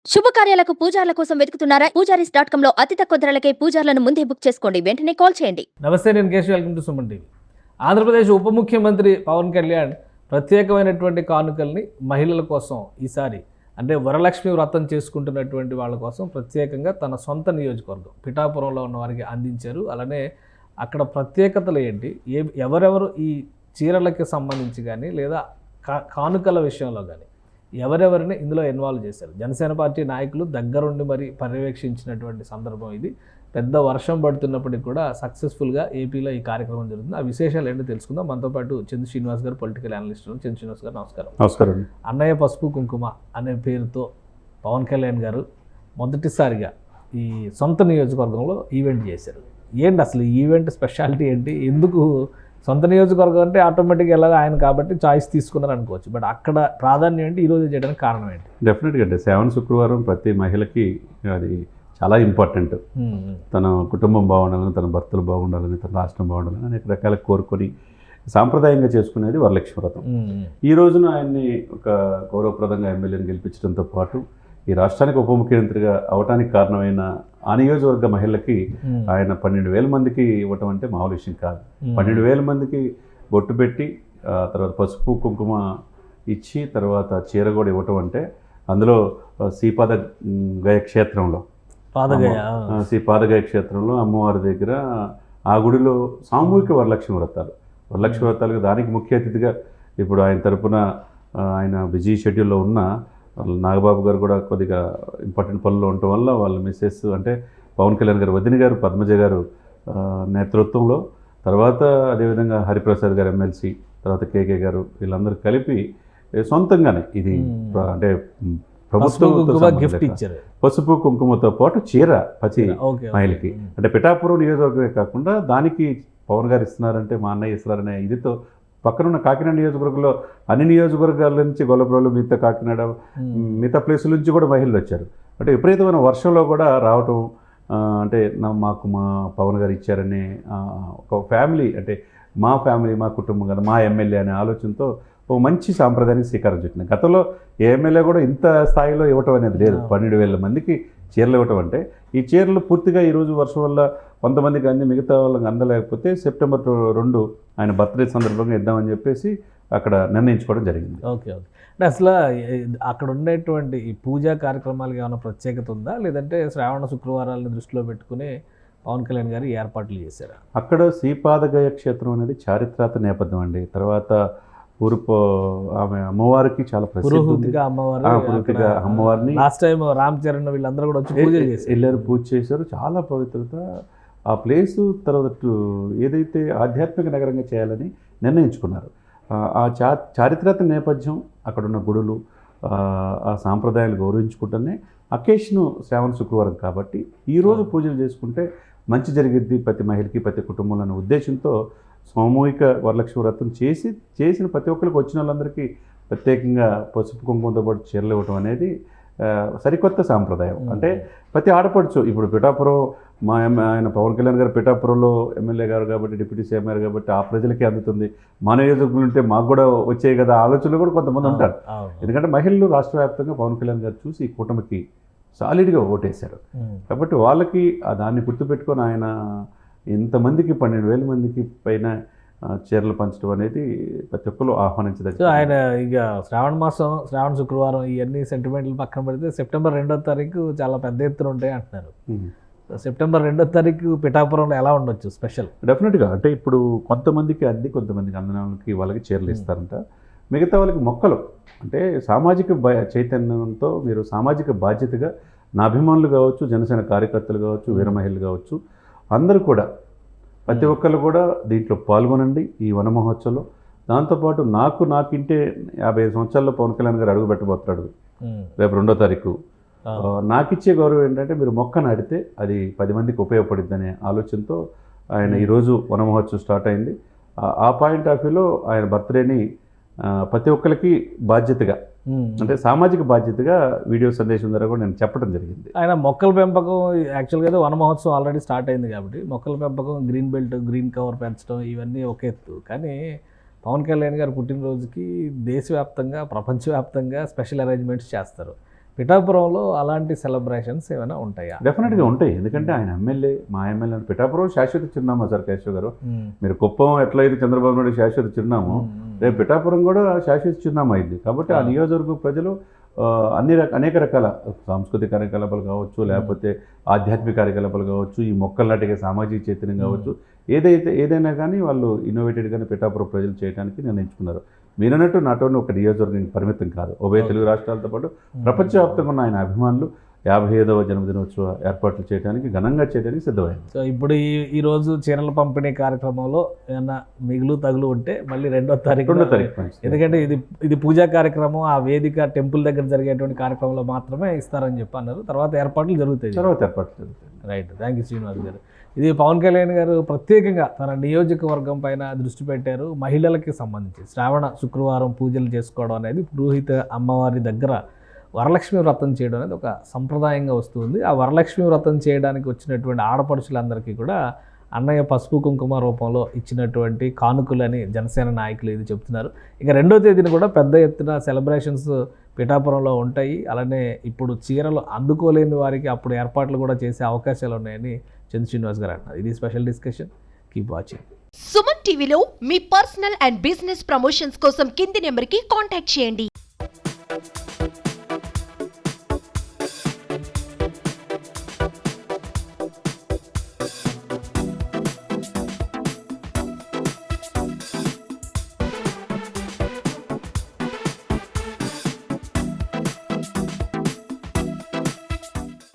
శుభకార్యాలకు పూజార్ల కోసం వెతుకుతున్నారా? పూజారీస్.com లో అతి తక్కువ ధరలకే పూజార్లను ముందే బుక్ చేసుకోండి. వెంటనే కాల్ చేయండి. నమస్తే, నేను Keshav. Welcome to Suman TV. Andhra Pradesh ఉప ముఖ్యమంత్రి పవన్ కళ్యాణ్ ప్రత్యేకమైనటువంటి కానుకల్ని మహిళల కోసం ఈసారి అంటే వరలక్ష్మి వ్రతం చేసుకుంటున్నటువంటి వాళ్ళ కోసం ప్రత్యేకంగా తన సొంత నియోజకవర్గం పిఠాపురంలో ఉన్న వారికి అందించారు. అలానే అక్కడ ప్రత్యేకతలు ఏంటి, ఎవరెవరు ఈ చీరలకి సంబంధించి కానీ లేదా కానుకల విషయంలో కానీ ఎవరెవరిని ఇందులో ఇన్వాల్వ్ చేశారు. జనసేన పార్టీ నాయకులు దగ్గరుండి మరి పర్యవేక్షించినటువంటి సందర్భం ఇది. పెద్ద వర్షం పడుతున్నప్పటికీ కూడా సక్సెస్ఫుల్గా ఏపీలో ఈ కార్యక్రమం జరుగుతుంది. ఆ విశేషాలు ఏంటో తెలుసుకుందాం. మనతో పాటు చంద్ర శ్రీనివాస్ గారు, పొలిటికల్ అనలిస్ట్. చంద్ర శ్రీనివాస్ గారు నమస్కారం. నమస్కారం. అన్నయ్య పసుపు కుంకుమ అనే పేరుతో పవన్ కళ్యాణ్ గారు మొదటిసారిగా ఈ సొంత నియోజకవర్గంలో ఈవెంట్ చేశారు. ఏంటి అసలు ఈ ఈవెంట్ స్పెషాలిటీ ఏంటి? ఎందుకు సొంత నియోజకవర్గం అంటే ఆటోమేటిక్గా ఎలాగో ఆయన కాబట్టి చాయిస్ తీసుకున్నారు అనుకోవచ్చు, బట్ అక్కడ ప్రాధాన్యం ఏంటి, ఈరోజు చేయడానికి కారణం ఏంటి? డెఫినెట్గా అంటే శ్రావణ శుక్రవారం ప్రతి మహిళకి అది చాలా ఇంపార్టెంట్. తన కుటుంబం బాగుండాలని, తన భర్తలు బాగుండాలని, తన రాష్ట్రం బాగుండాలని అనేక రకాల కోరుకొని సాంప్రదాయంగా చేసుకునేది వరలక్ష్మి వ్రతం. ఈ రోజున ఆయన్ని ఒక గౌరవప్రదంగా ఎమ్మెల్యేని గెలిపించడంతో పాటు ఈ రాష్ట్రానికి ఉప ముఖ్యమంత్రిగా అవడానికి కారణమైన ఆ నియోజకవర్గ మహిళలకి ఆయన 12,000 మందికి ఇవ్వటం అంటే మామూలు విషయం కాదు. 12,000 మందికి బొట్టు పెట్టి తర్వాత పసుపు కుంకుమ ఇచ్చి తర్వాత చీర కూడా ఇవ్వటం అంటే అందులో శ్రీపాద గయ క్షేత్రంలో శ్రీ పాదగయ క్షేత్రంలో అమ్మవారి దగ్గర ఆ గుడిలో సామూహిక వరలక్ష్మి వ్రతాలు. వరలక్ష్మి వ్రతాలకు దానికి ముఖ్య అతిథిగా ఇప్పుడు ఆయన తరపున ఆయన బిజీ షెడ్యూల్లో ఉన్న నాగబాబు గారు కూడా కొద్దిగా ఇంపార్టెంట్ పనుల్లో ఉండటం వల్ల వాళ్ళ మిస్సెస్ అంటే పవన్ కళ్యాణ్ గారు వదిన గారు పద్మజ గారు నేతృత్వంలో, తర్వాత అదేవిధంగా హరిప్రసాద్ గారు ఎమ్మెల్సీ, తర్వాత కేకే గారు, వీళ్ళందరూ కలిపి సొంతంగానే ఇది అంటే ప్రభుత్వం గిఫ్ట్ ఇచ్చారు. పసుపు కుంకుమతో పాటు చీర పచ్చి మహిళకి అంటే పిఠాపురం నియోజకవర్గమే కాకుండా దానికి పవన్ గారు ఇస్తున్నారంటే మా అన్నయ్య ఇస్తున్నారనే ఇదితో పక్కనున్న కాకినాడ నియోజకవర్గంలో అన్ని నియోజకవర్గాల నుంచి గొల్లపురంలో మిగతా కాకినాడ మిగతా ప్లేసుల నుంచి కూడా మహిళలు వచ్చారు. అంటే విపరీతమైన వర్షంలో కూడా రావటం అంటే మాకు మా పవన్ గారు ఇచ్చారనే ఒక ఫ్యామిలీ అంటే మా ఫ్యామిలీ మా కుటుంబం కదా మా ఎమ్మెల్యే అనే ఆలోచనతో ఒక మంచి సాంప్రదాయానికి శ్రీకారం చుట్టింది. గతంలో ఏ ఎమ్మెల్యే కూడా ఇంత స్థాయిలో ఇవ్వటం అనేది లేదు. 12,000 మందికి చీరలు ఇవ్వటం అంటే ఈ చీరలు పూర్తిగా ఈరోజు వర్షం వల్ల కొంతమందికి అంది, మిగతా వాళ్ళకి అందలేకపోతే సెప్టెంబర్ 2 ఆయన బర్త్డే సందర్భంగా ఇద్దామని చెప్పేసి అక్కడ నిర్ణయించుకోవడం జరిగింది. Okay okay. అంటే అసలు అక్కడ ఉండేటువంటి ఈ పూజా కార్యక్రమాలకి ఏమైనా ప్రత్యేకత ఉందా, లేదంటే శ్రావణ శుక్రవారాలను దృష్టిలో పెట్టుకుని పవన్ కళ్యాణ్ గారు ఏర్పాట్లు చేశారా? అక్కడ శ్రీపాదగయ క్షేత్రం అనేది చారిత్రాత్మక నేపథ్యం అండి. తర్వాత ఆమె అమ్మవారికి చాలా పురోహితిగా అమ్మవారిని లాస్ట్ టైం రామ్ చరణ్ వీళ్ళందరూ కూడా వచ్చి పూజలు చేశారు, వెళ్ళారు, పూజ చేశారు. చాలా పవిత్రత ఆ ప్లేసు. తర్వాత ఏదైతే ఆధ్యాత్మిక నగరంగా చేయాలని నిర్ణయించుకున్నారు. ఆ చారిత్రాత్మక నేపథ్యం, అక్కడున్న గుడులు, ఆ సాంప్రదాయాలు గౌరవించుకుంటూనే అకేషను శ్రావణ శుక్రవారం కాబట్టి ఈరోజు పూజలు చేసుకుంటే మంచి జరిగిద్ది ప్రతి మహిళకి ప్రతి కుటుంబంలో అనే ఉద్దేశంతో సామూహిక వరలక్ష్మి వ్రతం చేసిన ప్రతి ఒక్కరికి వచ్చిన వాళ్ళందరికీ ప్రత్యేకంగా పసుపు కుంకుమతో పాటు చీరలు ఇవ్వటం అనేది సరికొత్త సాంప్రదాయం. అంటే ప్రతి ఆడపడుచు ఇప్పుడు పిఠాపురం ఆయన పవన్ కళ్యాణ్ గారు పిఠాపురంలో ఎమ్మెల్యే గారు కాబట్టి, డిప్యూటీ సీఎం గారు కాబట్టి ఆ ప్రజలకి అందుతుంది. మా నియోజకవర్గంలో ఉంటే మాకు కూడా వచ్చాయి కదా ఆలోచనలు కూడా కొంతమంది ఉంటారు. ఎందుకంటే మహిళలు రాష్ట్ర వ్యాప్తంగా పవన్ కళ్యాణ్ గారు చూసి ఈ కూటమికి సాలిడ్గా ఓటేశారు కాబట్టి వాళ్ళకి దాన్ని గుర్తుపెట్టుకొని ఆయన ఇంతమందికి 12,000 మందికి పైన చీరలు పంచడం అనేది ప్రతి ఒక్కరు ఆహ్వానించదగ్గ. ఆయన ఇక శ్రావణ మాసం, శ్రావణ శుక్రవారం ఇవన్నీ సెంటిమెంట్లు పక్కన పెడితే సెప్టెంబర్ 2వ తారీఖు చాలా పెద్ద ఎత్తున ఉంటాయి అంటున్నారు. సెప్టెంబర్ 2వ తారీఖు పిఠాపురంలో ఎలా ఉండొచ్చు స్పెషల్? డెఫినెట్గా అంటే ఇప్పుడు కొంతమందికి అంది, కొంతమందికి అందనాలకి వాళ్ళకి చీరలు ఇస్తారంట. మిగతా వాళ్ళకి మొక్కలు అంటే సామాజిక చైతన్యంతో మీరు సామాజిక బాధ్యతగా నా అభిమానులు కావచ్చు, జనసేన కార్యకర్తలు కావచ్చు, వీర మహిళలు కావచ్చు, అందరూ కూడా ప్రతి ఒక్కరు కూడా దీంట్లో పాల్గొనండి ఈ వన మహోత్సవంలో. దాంతోపాటు నాకింటే 55 సంవత్సరాల్లో పవన్ కళ్యాణ్ గారు అడుగు పెట్టబోతున్నాడు రేపు 2వ తారీఖు. నాకిచ్చే గౌరవం ఏంటంటే మీరు మొక్క నాటితే అది 10 మందికి ఉపయోగపడుద్ది అనే ఆలోచనతో ఆయన ఈరోజు వన మహోత్సవం స్టార్ట్ అయింది. ఆ పాయింట్ ఆఫ్ వ్యూలో ఆయన బర్త్డేని ప్రతి ఒక్కరికి బాధ్యతగా అంటే సామాజిక బాధ్యతగా వీడియో సందేశం ద్వారా కూడా నేను చెప్పడం జరిగింది. ఆయన మొక్కల పెంపకం యాక్చువల్గా అయితే వన మహోత్సవం ఆల్రెడీ స్టార్ట్ అయింది కాబట్టి మొక్కల పెంపకం, గ్రీన్ బెల్ట్, గ్రీన్ కవర్ పెంచడం ఇవన్నీ ఒక ఎత్తు. కానీ పవన్ కళ్యాణ్ గారు పుట్టినరోజుకి దేశవ్యాప్తంగా, ప్రపంచవ్యాప్తంగా స్పెషల్ అరేంజ్మెంట్స్ చేస్తారు. పిఠాపురంలో అలాంటి సెలబ్రేషన్స్ ఏమైనా ఉంటాయా? డెఫినెట్గా ఉంటాయి. ఎందుకంటే ఆయన ఎమ్మెల్యే, మా ఎమ్మెల్యే పిఠాపురం శాశ్వత చిరునామా సార్ కేశవ్ గారు. మీరు కుప్పం ఎట్లయితే చంద్రబాబు నాయుడు శాశ్వత చిరునామా, రేపు పిఠాపురం కూడా శాశ్వత చిరునామా అయింది. కాబట్టి ఆ నియోజకవర్గ ప్రజలు అనేక రకాల సాంస్కృతిక కార్యకలాపాలు కావచ్చు, లేకపోతే ఆధ్యాత్మిక కార్యకలాపాలు కావచ్చు, ఈ మొక్కలు నాటికే సామాజిక చైతన్యం కావచ్చు, ఏదైనా కానీ వాళ్ళు ఇన్నోవేటెడ్గానే పిఠాపురం ప్రజలు చేయడానికి నిర్ణయించుకున్నారు. మీరన్నట్టు నాట్ ఓన్లీ ఒక నియోజకవర్గానికి పరిమితం కాదు, ఉభయ తెలుగు రాష్ట్రాలతో పాటు ప్రపంచవ్యాప్తంగా ఉన్న ఆయన అభిమానులు 55వ జన్మదినోత్సవ ఏర్పాట్లు చేయడానికి, ఘనంగా చేయడానికి సిద్ధమైంది. సో ఇప్పుడు ఈరోజు చీరల పంపిణీ కార్యక్రమంలో ఏమన్నా మిగులు తగులు ఉంటే మళ్ళీ 2వ తారీఖు, ఎందుకంటే ఇది పూజా కార్యక్రమం, ఆ వేదిక టెంపుల్ దగ్గర జరిగేటువంటి కార్యక్రమంలో మాత్రమే ఇస్తారని చెప్పి అన్నారు. తర్వాత ఏర్పాట్లు జరుగుతాయి. రైట్, థ్యాంక్ యూ శ్రీనివాస్ గారు. ఇది పవన్ కళ్యాణ్ గారు ప్రత్యేకంగా తన నియోజకవర్గం పైన దృష్టి పెట్టారు. మహిళలకి సంబంధించి శ్రావణ శుక్రవారం పూజలు చేసుకోవడం అనేది, పురోహిత అమ్మవారి దగ్గర వరలక్ష్మి వ్రతం చేయడం అనేది ఒక సంప్రదాయంగా వస్తుంది. ఆ వరలక్ష్మి వ్రతం చేయడానికి వచ్చినటువంటి ఆడపడుచులందరికీ కూడా అన్నయ్య పసుపు కుంకుమ రూపంలో ఇచ్చినటువంటి కానుకలని జనసేన నాయకులు ఇది చెప్తున్నారు. ఇక 2వ తేదీన కూడా పెద్ద ఎత్తున సెలబ్రేషన్స్ పిఠాపురంలో ఉంటాయి. అలానే ఇప్పుడు చీరలు అందుకోలేని వారికి అప్పుడు ఏర్పాట్లు కూడా చేసే అవకాశాలు ఉన్నాయని చంద్ర శ్రీనివాస్ గారు అంటున్నారు. ఇది special discussion. Keep watching. Suman టీవీలో మీ పర్సనల్ అండ్ బిజినెస్ ప్రమోషన్స్ కోసం కింది నెంబర్కి కాంటాక్ట్ చేయండి.